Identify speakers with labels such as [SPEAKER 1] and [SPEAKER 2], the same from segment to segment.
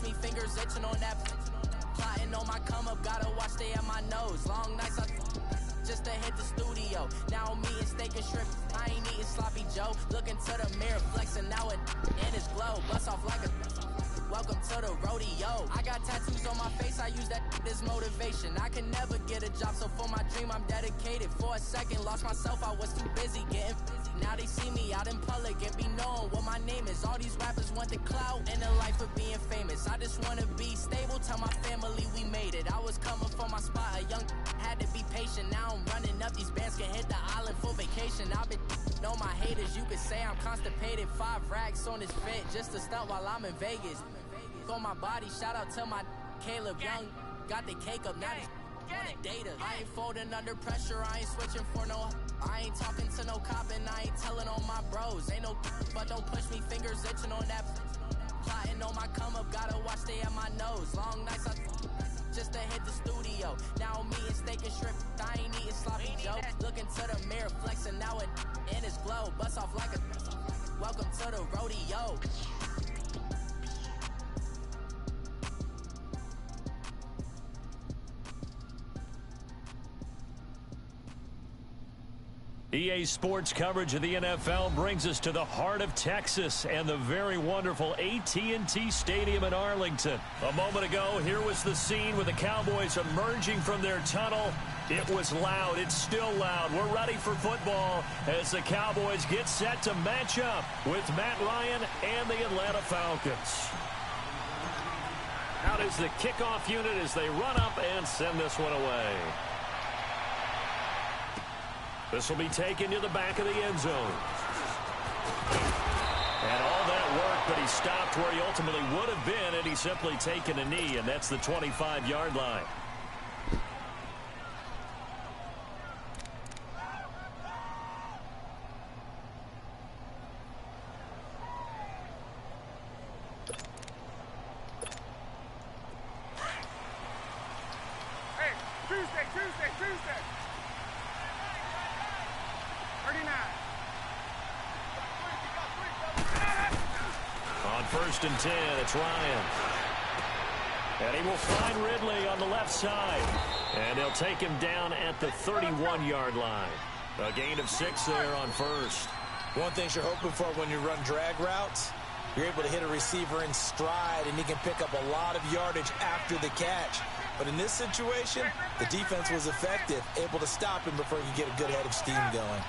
[SPEAKER 1] push me, fingers itching on that. Plotting on my come up, gotta watch, stay at my nose. Long nights, just to hit the studio. Now I'm eating steak and shrimp, I ain't eating sloppy Joe. Looking to the mirror, flexing now it in his glow. Bust off like a welcome to the rodeo. I got tattoos on my face, I use that as motivation. I can never get a job, so for my dream I'm dedicated. For a second, lost myself, I was too busy getting now they see me out in public and be knowing what my name is. All these rappers want the clout and the life of being famous. I just wanna be stable, tell my family we made it. I was coming for my spot, a young had to be patient. Now I'm running up, these bands can hit the island for vacation. I've been know my haters, you could say I'm constipated. 5 racks on his fit, just to stunt while I'm in Vegas. On my body, shout out to my Caleb Young. Got the cake up, now he's on the data. I ain't folding under pressure, I ain't switching for no. I ain't talking to no cop and I ain't telling on my bros. Ain't no but don't push me, fingers itching on that. Plotting on my come up, gotta watch, stay at my nose. Long nights, just to hit the studio. Now I'm eating steak and shrimp, I ain't eating sloppy Joe. Looking to the mirror, flexing now it in his glow. Bust off like a welcome to the rodeo.
[SPEAKER 2] EA Sports coverage of the NFL brings us to the heart of Texas and the very wonderful AT&T Stadium in Arlington. A moment ago, here was the scene with the Cowboys emerging from their tunnel. It was loud. It's still loud. We're ready for football as the Cowboys get set to match up with Matt Ryan and the Atlanta Falcons. Out is the kickoff unit as they run up and send this one away. This will be taken to the back of the end zone. And all that work, but he stopped where he ultimately would have been had he simply taken a knee, and that's the 25-yard line.
[SPEAKER 3] Hey, Tuesday. 39.
[SPEAKER 2] On 1st and 10, it's Ryan. And he will find Ridley on the left side. And they'll take him down at the 31-yard line. A gain of 6 there on 1st.
[SPEAKER 4] One thing you're hoping for when you run drag routes, you're able to hit a receiver in stride, and he can pick up a lot of yardage after the catch. But in this situation, the defense was effective, able to stop him before he could get a good head of steam going.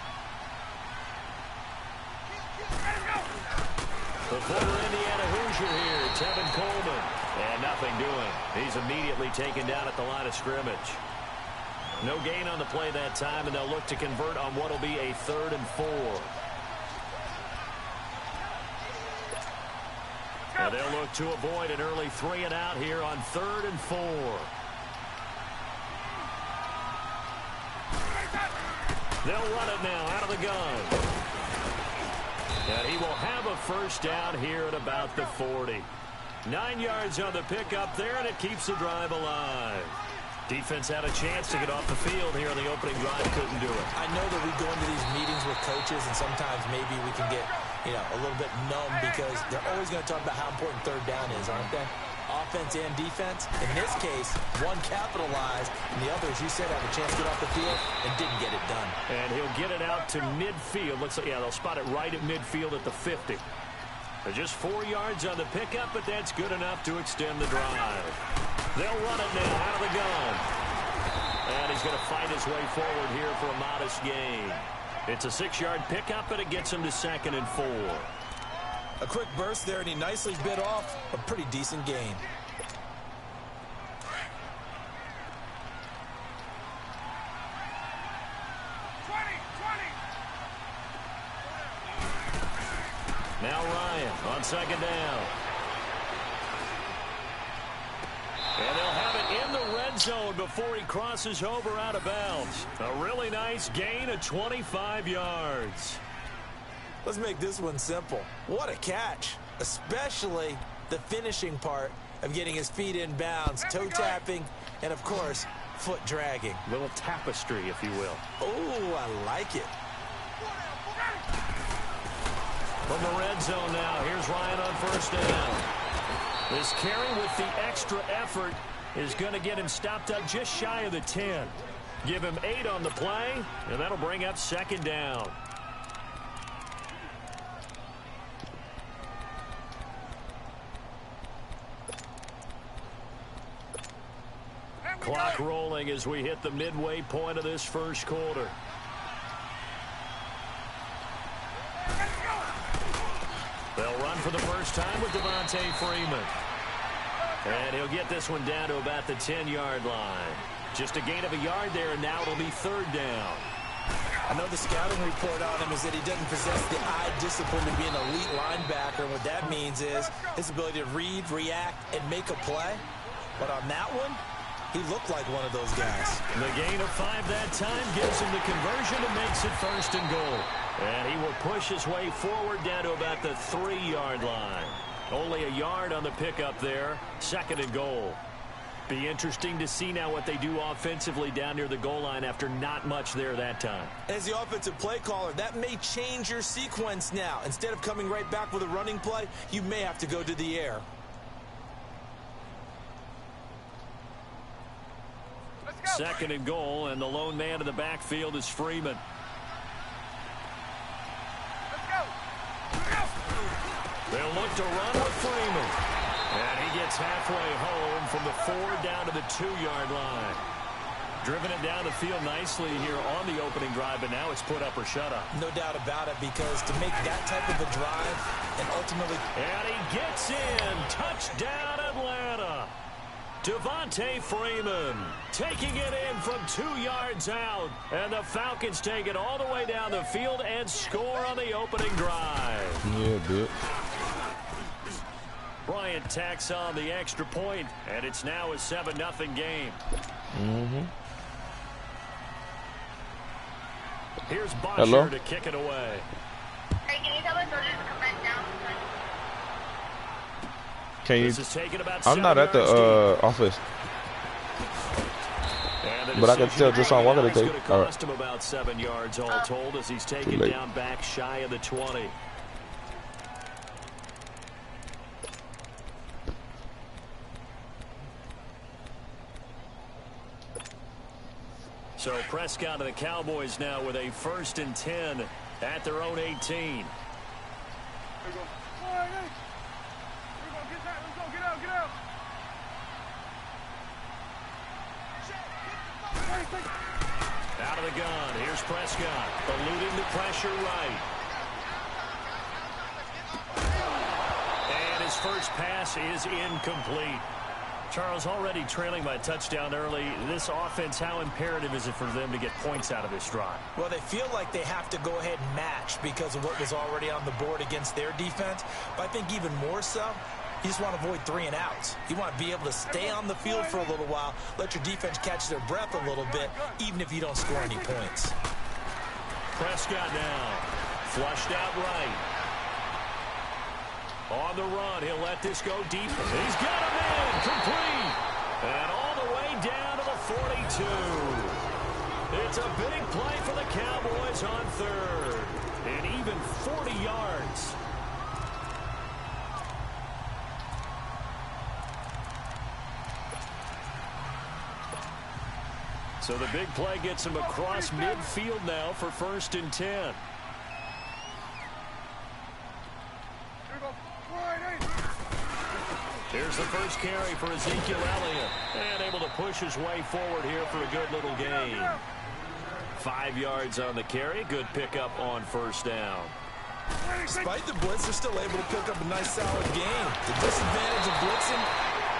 [SPEAKER 2] The former Indiana Hoosier here, Tevin Coleman. And nothing doing. He's immediately taken down at the line of scrimmage. No gain on the play that time, and they'll look to convert on what will be a 3rd and 4. And they'll look to avoid an early 3 and out here on 3rd and 4. They'll run it now out of the gun. And he will have a first down here at about the 40. 9 yards on the pickup there, and it keeps the drive alive. Defense had a chance to get off the field here in the opening drive, couldn't do it.
[SPEAKER 4] I know that we go into these meetings with coaches, and sometimes maybe we can get, a little bit numb because they're always going to talk about how important 3rd down is, aren't they? Offense and defense. In this case, one capitalized, and the other, as you said, have a chance to get off the field and didn't get it done.
[SPEAKER 2] And he'll get it out to midfield. Looks like, they'll spot it right at midfield at the 50. They're just 4 yards on the pickup, but that's good enough to extend the drive. They'll run it now out of the gun. And he's going to fight his way forward here for a modest gain. It's a 6-yard pickup, and it gets him to 2nd and 4.
[SPEAKER 4] A quick burst there, and he nicely bit off a pretty decent gain.
[SPEAKER 2] Now Ryan on 2nd down. And they'll have it in the red zone before he crosses over out of bounds. A really nice gain of 25 yards.
[SPEAKER 4] Let's make this one simple. What a catch, especially the finishing part of getting his feet in bounds, toe tapping, and of course, foot dragging.
[SPEAKER 2] Little tapestry, if you will.
[SPEAKER 4] Oh, I like it.
[SPEAKER 2] From the red zone now, here's Ryan on first down. This carry with the extra effort is going to get him stopped up just shy of the 10. Give him 8 on the play, and that'll bring up second down. Clock rolling as we hit the midway point of this first quarter. They'll run for the first time with Devontae Freeman. And he'll get this one down to about the 10-yard line. Just a gain of a yard there, and now it'll be third down.
[SPEAKER 4] I know the scouting report on him is that he doesn't possess the eye discipline to be an elite linebacker. What that means is his ability to read, react, and make a play. But on that one, he looked like one of those guys.
[SPEAKER 2] The gain of 5 that time gives him the conversion and makes it first and goal. And he will push his way forward down to about the 3-yard line. Only a yard on the pickup there. Second and goal. Be interesting to see now what they do offensively down near the goal line after not much there that time.
[SPEAKER 4] As the offensive play caller, that may change your sequence now. Instead of coming right back with a running play, you may have to go to the air.
[SPEAKER 2] Second and goal, and the lone man in the backfield is Freeman. They'll look to run with Freeman. And he gets halfway home from the 4 down to the 2-yard line. Driven it down the field nicely here on the opening drive, but now it's put up or shut up.
[SPEAKER 4] No doubt about it, because to make that type of a drive and ultimately...
[SPEAKER 2] And he gets in. Touchdown, Atlanta. Devontae Freeman taking it in from 2 yards out. And the Falcons take it all the way down the field and score on the opening drive.
[SPEAKER 5] Yeah, bitch.
[SPEAKER 2] Bryant tacks on the extra point, and it's now a 7-0 game. Here's Bosher to kick it away.
[SPEAKER 6] Hey, can you tell us order to come back down?
[SPEAKER 5] Can you?
[SPEAKER 2] This is taking about
[SPEAKER 5] I'm not at the office, but I can tell just on walking to take.
[SPEAKER 2] It's going to cost him about 7 yards all told as he's taken down back shy of the 20. So Prescott and the Cowboys now with a 1st and 10 at their own 18.
[SPEAKER 3] Let's go, get out, get out.
[SPEAKER 2] Out of the gun. Here's Prescott. Eluding the pressure right. And his first pass is incomplete. Charles, already trailing by a touchdown early. This offense, how imperative is it for them to get points out of this drive?
[SPEAKER 4] Well, they feel like they have to go ahead and match because of what was already on the board against their defense. But I think even more so, you just want to avoid 3 and outs. You want to be able to stay on the field for a little while, let your defense catch their breath a little bit, even if you don't score any points.
[SPEAKER 2] Prescott now, flushed out right. On the run, he'll let this go deep. He's got him in, complete. And all the way down to the 42. It's a big play for the Cowboys on 3rd. And even 40 yards. So the big play gets him across midfield now for 1st and 10. Here's the first carry for Ezekiel Elliott. And able to push his way forward here for a good little gain. 5 yards on the carry. Good pickup on 1st down.
[SPEAKER 4] Despite the blitz, they're still able to pick up a nice solid gain. The disadvantage of blitzing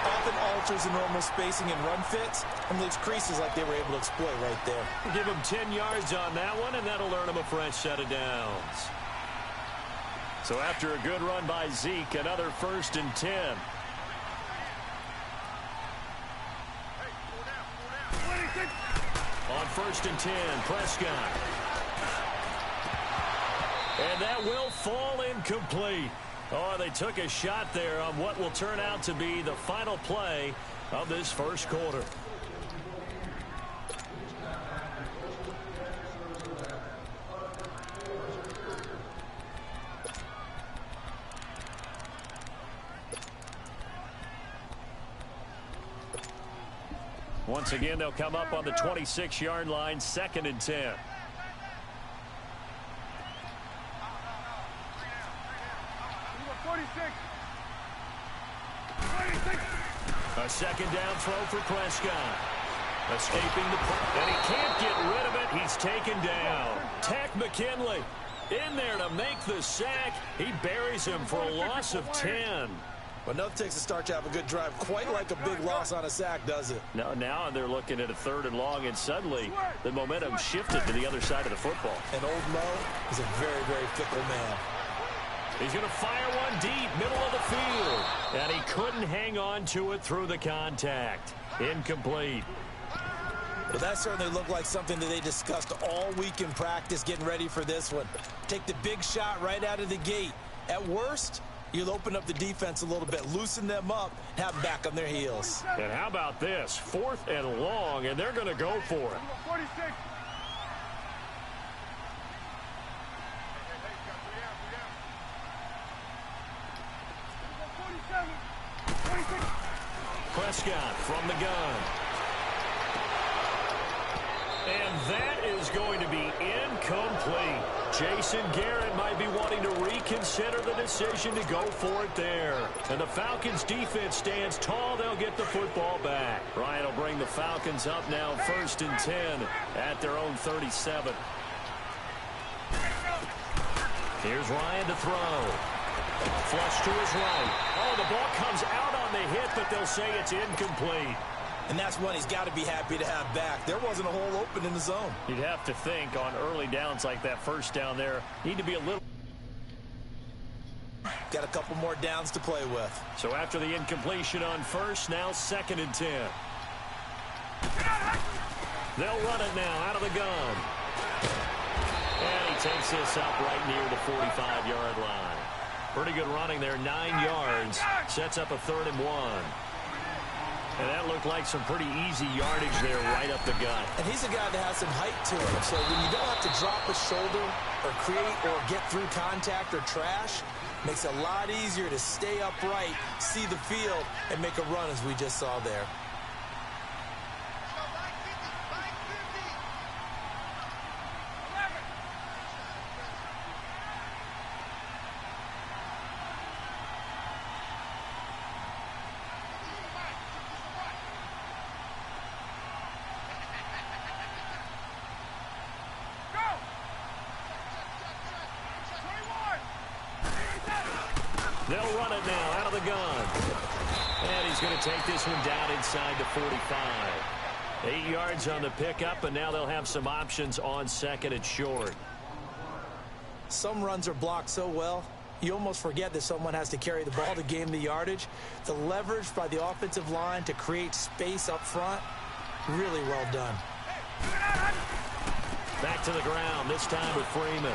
[SPEAKER 4] often alters the normal spacing and run fits, and leaves creases like they were able to exploit right there.
[SPEAKER 2] Give him 10 yards on that one, and that'll earn him a fresh set of downs. So after a good run by Zeke, another 1st and 10. On 1st and 10, Prescott. And that will fall incomplete. Oh, they took a shot there on what will turn out to be the final play of this first quarter. Once again, they'll come up on the 26-yard line, 2nd and 10. A second down throw for Prescott. Escaping the play, and he can't get rid of it. He's taken down. Tack McKinley in there to make the sack. He buries him for a loss of 10.
[SPEAKER 4] But nothing takes a start to have a good drive quite like a big loss on a sack, does it?
[SPEAKER 2] No, now they're looking at a 3rd and long, and suddenly the momentum shifted to the other side of the football.
[SPEAKER 4] And old Mo is a very, very fickle man.
[SPEAKER 2] He's going to fire one deep, middle of the field. And he couldn't hang on to it through the contact. Incomplete.
[SPEAKER 4] Well, that certainly looked like something that they discussed all week in practice getting ready for this one. Take the big shot right out of the gate. At worst, you'll open up the defense a little bit, loosen them up, and have them back on their heels.
[SPEAKER 2] And how about this? 4th and long, and they're going to go for it.
[SPEAKER 3] 46.
[SPEAKER 2] Prescott from the gun. And that is going to be incomplete. Jason Garrett might be wanting to reconsider the decision to go for it there. And the Falcons defense stands tall. They'll get the football back. Ryan will bring the Falcons up now 1st and 10 at their own 37. Here's Ryan to throw. Flush to his right. Oh, the ball comes out on the hit, but they'll say it's incomplete.
[SPEAKER 4] And that's one he's got to be happy to have back. There wasn't a hole open in the zone.
[SPEAKER 2] You'd have to think on early downs like that first down there, need to be a little.
[SPEAKER 4] Got a couple more downs to play with.
[SPEAKER 2] So after the incompletion on 1st, now 2nd and 10. They'll run it now out of the gun. And he takes this up right near the 45-yard line. Pretty good running there, 9 yards. Sets up a 3rd and 1. And that looked like some pretty easy yardage there right up the gut.
[SPEAKER 4] And he's a guy that has some height to him. So when you don't have to drop a shoulder or create or get through contact or trash, makes it a lot easier to stay upright, see the field, and make a run as we just saw there.
[SPEAKER 2] They'll run it now out of the gun. And he's going to take this one down inside the 45. 8 yards on the pickup, and now they'll have some options on 2nd and short.
[SPEAKER 4] Some runs are blocked so well, you almost forget that someone has to carry the ball to gain the yardage. The leverage by the offensive line to create space up front, really well done.
[SPEAKER 2] Back to the ground, this time with Freeman.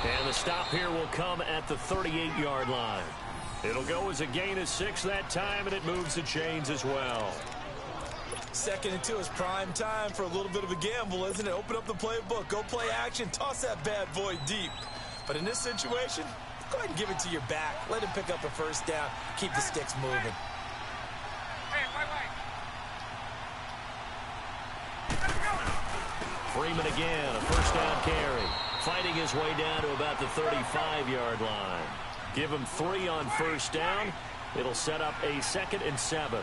[SPEAKER 2] And the stop here will come at the 38-yard line. It'll go as a gain of 6 that time, and it moves the chains as well.
[SPEAKER 4] 2nd and 2 is prime time for a little bit of a gamble, isn't it? Open up the playbook, go play action, toss that bad boy deep. But in this situation, go ahead and give it to your back. Let him pick up a 1st down, keep the sticks moving.
[SPEAKER 3] Hey, wait.
[SPEAKER 2] Freeman again, a 1st down carry. Fighting his way down to about the 35-yard line. Give him 3 on 1st down. It'll set up a 2nd and 7.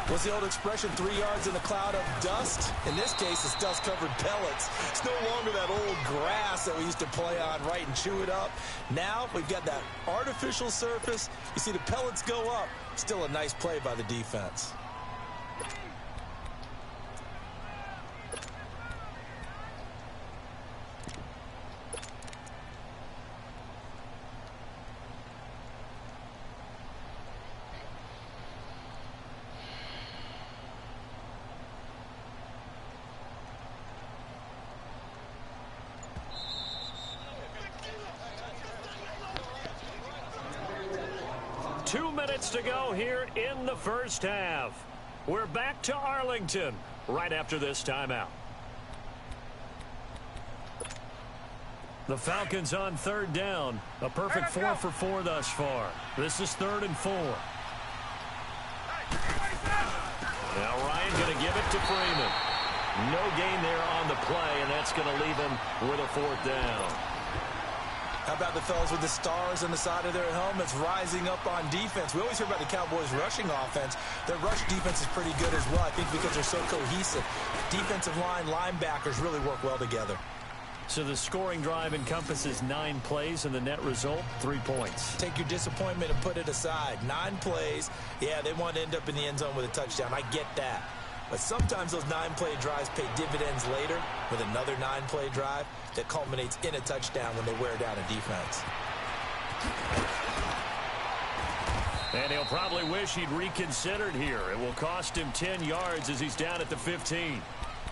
[SPEAKER 4] What's the old expression, 3 yards in a cloud of dust? In this case, it's dust-covered pellets. It's no longer that old grass that we used to play on, right, and chew it up. Now we've got that artificial surface. You see the pellets go up. Still a nice play by the defense.
[SPEAKER 2] To go here in the 1st half. We're back to Arlington right after this timeout. The Falcons on 3rd down. A perfect 4 for 4 thus far. This is 3rd and 4. Now Ryan going to give it to Freeman. No gain there on the play, and that's going to leave him with a 4th down.
[SPEAKER 4] How about the fellas with the stars on the side of their helmets rising up on defense? We always hear about the Cowboys' rushing offense. Their rush defense is pretty good as well, I think, because they're so cohesive. Defensive line, linebackers really work well together.
[SPEAKER 2] So the scoring drive encompasses 9 plays, and the net result, 3 points.
[SPEAKER 4] Take your disappointment and put it aside. 9 plays. Yeah, they want to end up in the end zone with a touchdown. I get that. But sometimes those 9-play drives pay dividends later with another 9-play drive that culminates in a touchdown when they wear down a defense.
[SPEAKER 2] And he'll probably wish he'd reconsidered here. It will cost him 10 yards as he's down at the 15.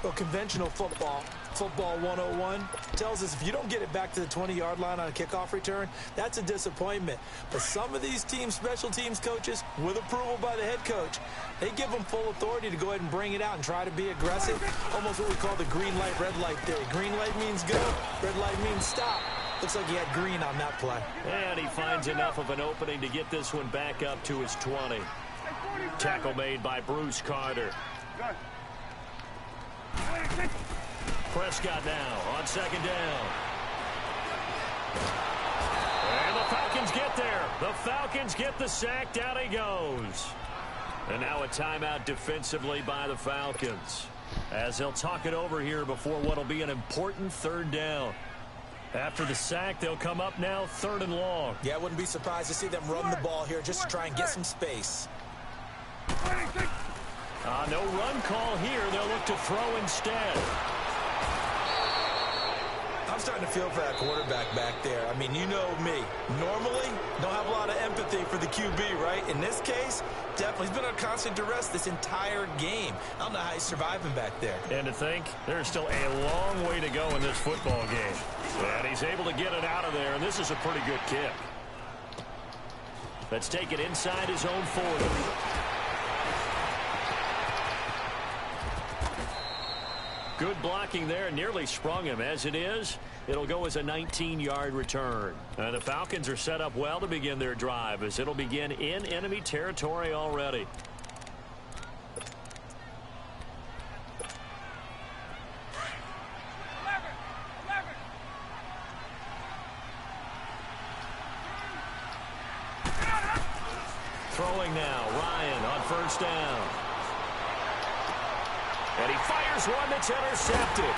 [SPEAKER 4] Well, conventional football 101, tells us if you don't get it back to the 20-yard line on a kickoff return, that's a disappointment. But some of these teams, special teams coaches, with approval by the head coach, they give them full authority to go ahead and bring it out and try to be aggressive. Almost what we call the green light, red light theory. Green light means go, red light means stop. Looks like he had green on that play.
[SPEAKER 2] And he finds enough of an opening to get this one back up to his 20. Tackle made by Bruce Carter. Prescott now on 2nd down. And the Falcons get there. The Falcons get the sack. Down he goes. And now a timeout defensively by the Falcons, as they'll talk it over here before what will be an important 3rd down. After the sack, they'll come up now 3rd and long.
[SPEAKER 4] Yeah, I wouldn't be surprised to see them run the ball here just to try and get some space.
[SPEAKER 2] No run call here. They'll look to throw instead.
[SPEAKER 4] I'm starting to feel for that quarterback back there. I mean, you know me. Normally, don't have a lot of empathy for the QB, right? In this case, definitely. He's been under constant duress this entire game. I don't know how he's surviving back there.
[SPEAKER 2] And to think, there's still a long way to go in this football game. And he's able to get it out of there, and this is a pretty good kick. Let's take it inside his own 40. Good blocking there, nearly sprung him. As it is, it'll go as a 19-yard return. And the Falcons are set up well to begin their drive, as it'll begin in enemy territory already. Throwing now, Ryan on 1st down. And he fires one that's intercepted.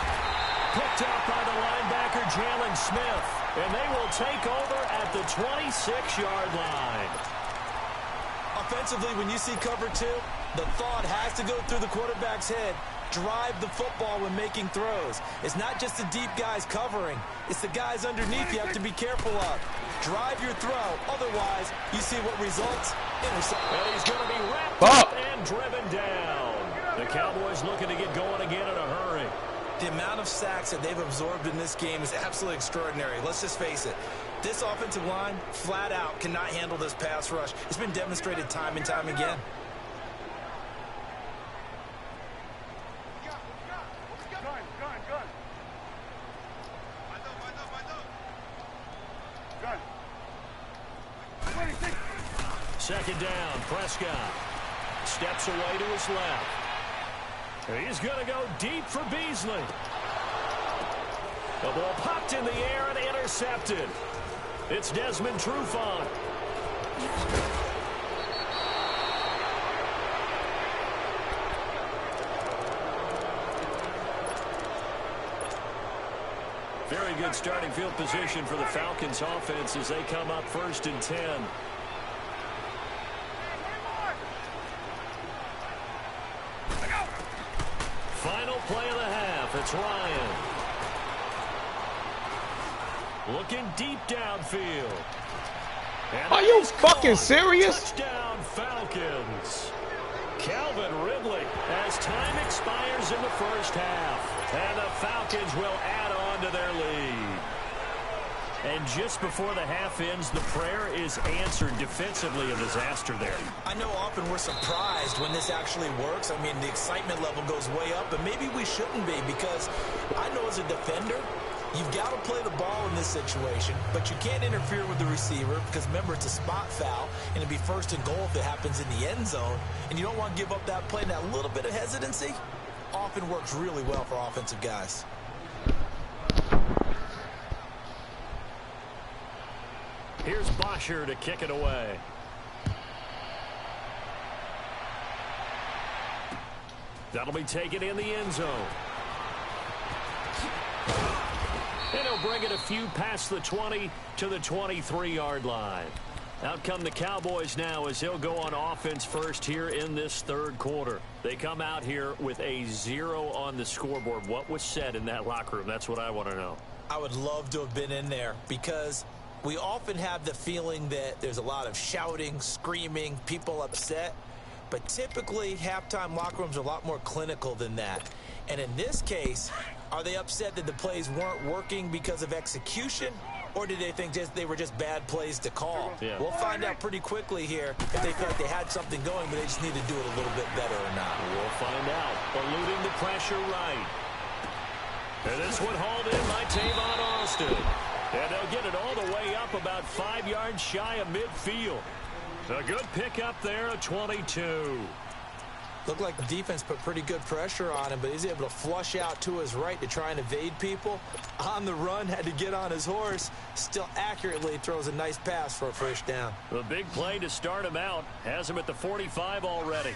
[SPEAKER 2] Picked up by the linebacker, Jalen Smith. And they will take over at the 26-yard line.
[SPEAKER 4] Offensively, when you see cover 2, the thought has to go through the quarterback's head. Drive the football when making throws. It's not just the deep guys covering. It's the guys underneath you have to be careful of. Drive your throw. Otherwise, you see what results? Interception.
[SPEAKER 2] And he's going to be wrapped up and driven down. The Cowboys looking to get going again in a hurry.
[SPEAKER 4] The amount of sacks that they've absorbed in this game is absolutely extraordinary. Let's just face it. This offensive line, flat out, cannot handle this pass rush. It's been demonstrated time and time again.
[SPEAKER 2] Second down, Prescott steps away to his left. He's going to go deep for Beasley. The ball popped in the air and intercepted. It's Desmond Trufant. Very good starting field position for the Falcons offense as they come up 1st and 10. Final play of the half. It's Ryan. Looking deep downfield. And
[SPEAKER 5] Are you fucking serious?
[SPEAKER 2] Touchdown Falcons. Calvin Ridley as time expires in the 1st half. And the Falcons will add on to their lead. And just before the half ends, the prayer is answered. Defensively, a disaster there.
[SPEAKER 4] I know often we're surprised when this actually works. I mean, the excitement level goes way up, but maybe we shouldn't be, because I know as a defender, You've got to play the ball in this situation, but you can't interfere with the receiver because, remember, it's a spot foul, and it'd be first and goal if it happens in the end zone, and you don't want to give up that play. And that little bit of hesitancy often works really well for offensive guys.
[SPEAKER 2] Here's Bosher to kick it away. That'll be taken in the end zone. And he'll bring it a few past the 20 to the 23-yard line. Out come the Cowboys now as he'll go on offense first here in this third quarter. They come out here with a 0 on the scoreboard. What was said in that locker room? That's what I want to know.
[SPEAKER 4] I would love to have been in there because we often have the feeling that there's a lot of shouting, screaming, people upset. But typically, halftime locker rooms are a lot more clinical than that. And in this case, are they upset that the plays weren't working because of execution? Or did they think they were just bad plays to call?
[SPEAKER 2] Yeah.
[SPEAKER 4] We'll find out pretty quickly here if they feel like they had something going, but they just need to do it a little bit better or not.
[SPEAKER 2] We'll find out. Eluding the pressure right. And this one hauled in by Tavon Austin. And they'll get it all the way up about 5 yards shy of midfield. A good pickup there, a 22.
[SPEAKER 4] Looked like the defense put pretty good pressure on him, but he's able to flush out to his right to try and evade people. On the run, had to get on his horse. Still accurately throws a nice pass for a first down.
[SPEAKER 2] The big play to start him out. Has him at the 45 already.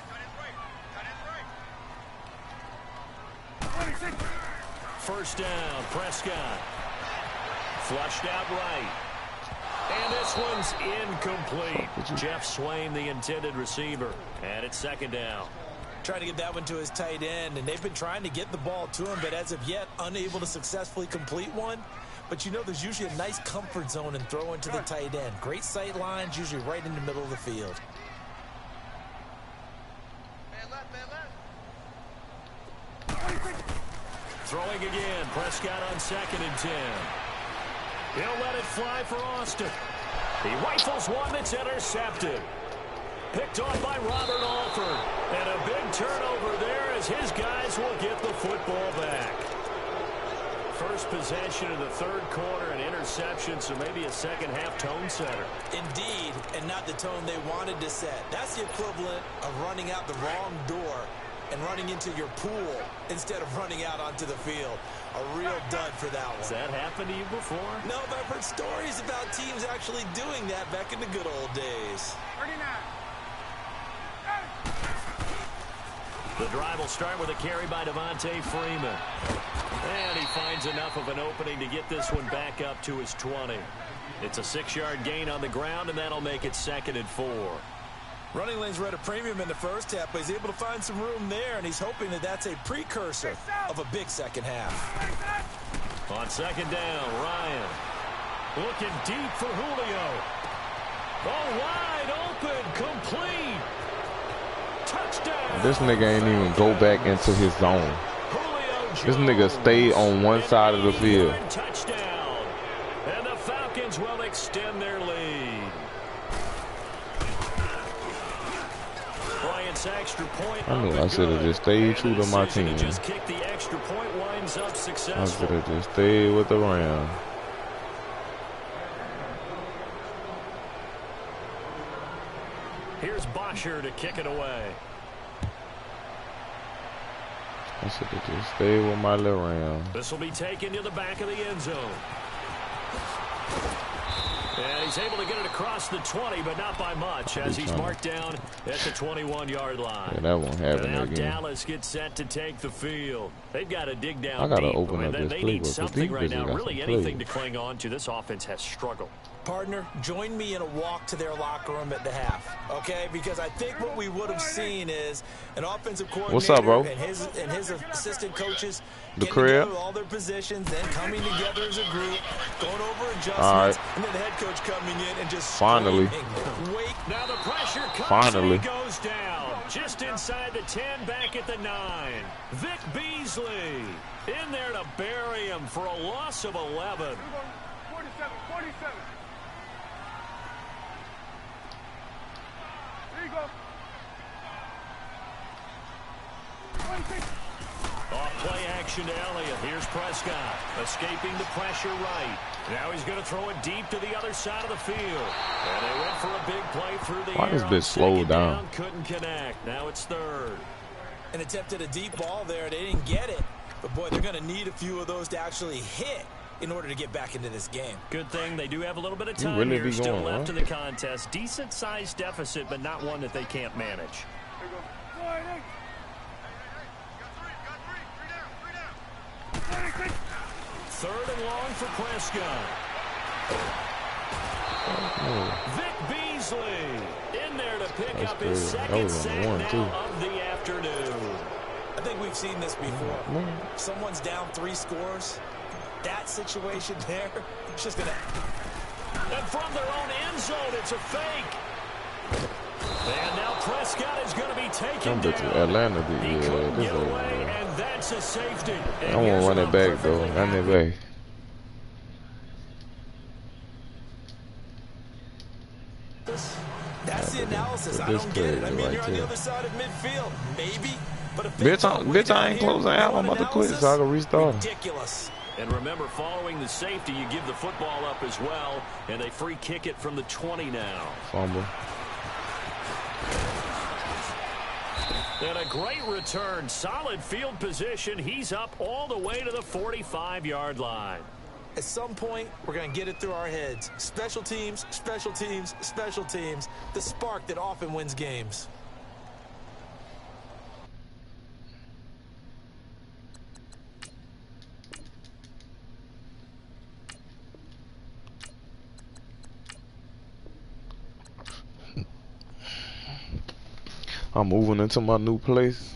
[SPEAKER 2] First down, Prescott. Flushed out right. And this one's incomplete. Jeff Swain, the intended receiver. And it's second down.
[SPEAKER 4] Trying to get that one to his tight end, and they've been trying to get the ball to him, but as of yet, unable to successfully complete one. But you know there's usually a nice comfort zone in throwing to the tight end. Great sight lines, usually right in the middle of the field.
[SPEAKER 2] Throwing again. Prescott on 2nd and 10. He'll let it fly for Austin. He rifles one that's intercepted. Picked off by Robert Alford. And a big turnover there as his guys will get the football back. First possession of the third quarter, an interception, so maybe a second-half tone setter.
[SPEAKER 4] Indeed, and not the tone they wanted to set. That's the equivalent of running out the wrong door and running into your pool instead of running out onto the field. A real dud for that one.
[SPEAKER 2] Has that happened to you before?
[SPEAKER 4] No, but I've heard stories about teams actually doing that back in the good old days.
[SPEAKER 3] 39.
[SPEAKER 2] The drive will start with a carry by Devontae Freeman. And he finds enough of an opening to get this one back up to his 20. It's a 6-yard gain on the ground, and that'll make it 2nd and 4.
[SPEAKER 4] Running lanes were at a premium in the first half, but he's able to find some room there, and he's hoping that that's a precursor of a big second half.
[SPEAKER 2] On 2nd down, Ryan looking deep for Julio. Oh, wide open, complete. Touchdown.
[SPEAKER 5] This nigga ain't even go back into his zone. This nigga stayed on one side of the field.
[SPEAKER 2] Touchdown. And the Falcons will extend their lead. Bryant's extra point.
[SPEAKER 5] I knew I should have just stayed true to my team.
[SPEAKER 2] Just kick the extra point, winds up
[SPEAKER 5] I
[SPEAKER 2] successful.
[SPEAKER 5] should have just stayed with the Rams.
[SPEAKER 2] Here's Bosher to kick it away.
[SPEAKER 5] I should have just stayed with my little Rams.
[SPEAKER 2] This will be taken to the back of the end zone. And he's able to get it across the 20, but not by much, as he's marked down at the 21-yard line.
[SPEAKER 5] Yeah, that won't happen
[SPEAKER 2] and now
[SPEAKER 5] again.
[SPEAKER 2] Dallas gets set to take the field. They've got to dig down
[SPEAKER 5] I gotta
[SPEAKER 2] deep.
[SPEAKER 5] open up this
[SPEAKER 2] They need
[SPEAKER 5] playbook.
[SPEAKER 2] something right now,
[SPEAKER 5] Got
[SPEAKER 2] really
[SPEAKER 5] some
[SPEAKER 2] anything
[SPEAKER 5] plays.
[SPEAKER 2] to cling on to. This offense has struggled.
[SPEAKER 4] Partner, join me in a walk to their locker room at the half, okay? Because I think what we would have seen is an offensive coordinator
[SPEAKER 5] What's up, bro?
[SPEAKER 4] and his assistant coaches
[SPEAKER 5] The
[SPEAKER 4] getting
[SPEAKER 5] crib?
[SPEAKER 4] together all their positions, then coming together as a group, going over adjustments,
[SPEAKER 5] All right.
[SPEAKER 4] and then the head coach coming in and just
[SPEAKER 5] Finally.
[SPEAKER 4] screaming, wait.
[SPEAKER 2] Now the pressure comes
[SPEAKER 5] Finally.
[SPEAKER 2] and he goes down. Just inside the 10, back at the 9. Vic Beasley in there to bury him for a loss of 11.
[SPEAKER 3] 47. There you go. 26.
[SPEAKER 2] Off play action. Action to Elliott. Here's Prescott. Escaping the pressure right. Now he's going to throw it deep to the other side of the field. And they went for a big play through the
[SPEAKER 5] Why
[SPEAKER 2] air.
[SPEAKER 5] is this slowed down?
[SPEAKER 2] Couldn't connect. Now it's third.
[SPEAKER 4] And attempted a deep ball there. They didn't get it. But, boy, they're going to need a few of those to actually hit in order to get back into this game.
[SPEAKER 2] Good thing they do have a little bit of time
[SPEAKER 5] really
[SPEAKER 2] here still
[SPEAKER 5] going,
[SPEAKER 2] left in the contest. Decent-sized deficit, but not one that they can't manage. Third and long for Prescott. Vic Beasley in there to pick up his second sack now of the afternoon.
[SPEAKER 4] I think we've seen this before. Someone's down 3 scores. That situation there, it's just going to...
[SPEAKER 2] And from their own end zone, it's a fake. And now Prescott is going to be taken down.
[SPEAKER 5] To Atlanta,
[SPEAKER 2] He couldn't get away, and that's a safety.
[SPEAKER 5] I want to run it back, though. Run it back.
[SPEAKER 4] That's the analysis. I don't get it. I mean, you're on the other side of midfield. Maybe. But
[SPEAKER 5] bitch, I ain't closing out. I'm about to quit so I can restart.
[SPEAKER 4] Ridiculous.
[SPEAKER 2] And remember, following the safety, you give the football up as well. And they free kick it from the 20 now.
[SPEAKER 5] Fumble.
[SPEAKER 2] And a great return. Solid field position. He's up all the way to the 45-yard line.
[SPEAKER 4] At some point, we're going to get it through our heads. Special teams, special teams, special teams. The spark that often wins games.
[SPEAKER 5] I'm moving into my new place.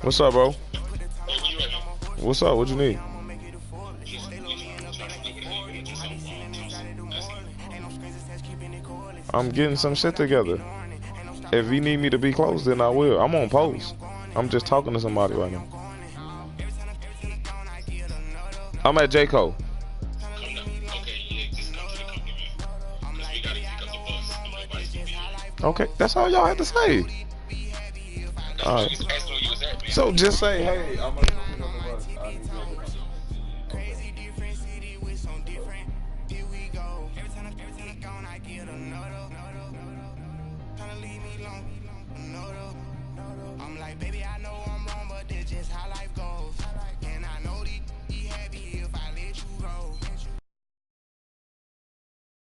[SPEAKER 5] What's up, bro? What's up? What you need? I'm getting some shit together. If you need me to be close, then I will. I'm on post. I'm just talking to somebody right now. I'm at J. Cole. Okay, that's all y'all have to say. All right. So just say, hey, I'm gonna come on the bus.
[SPEAKER 7] Crazy different city with some different. Here we go. Every time I gone, I get another. Tryna leave me alone. I'm like, baby, I know I'm wrong, but that's just how life goes.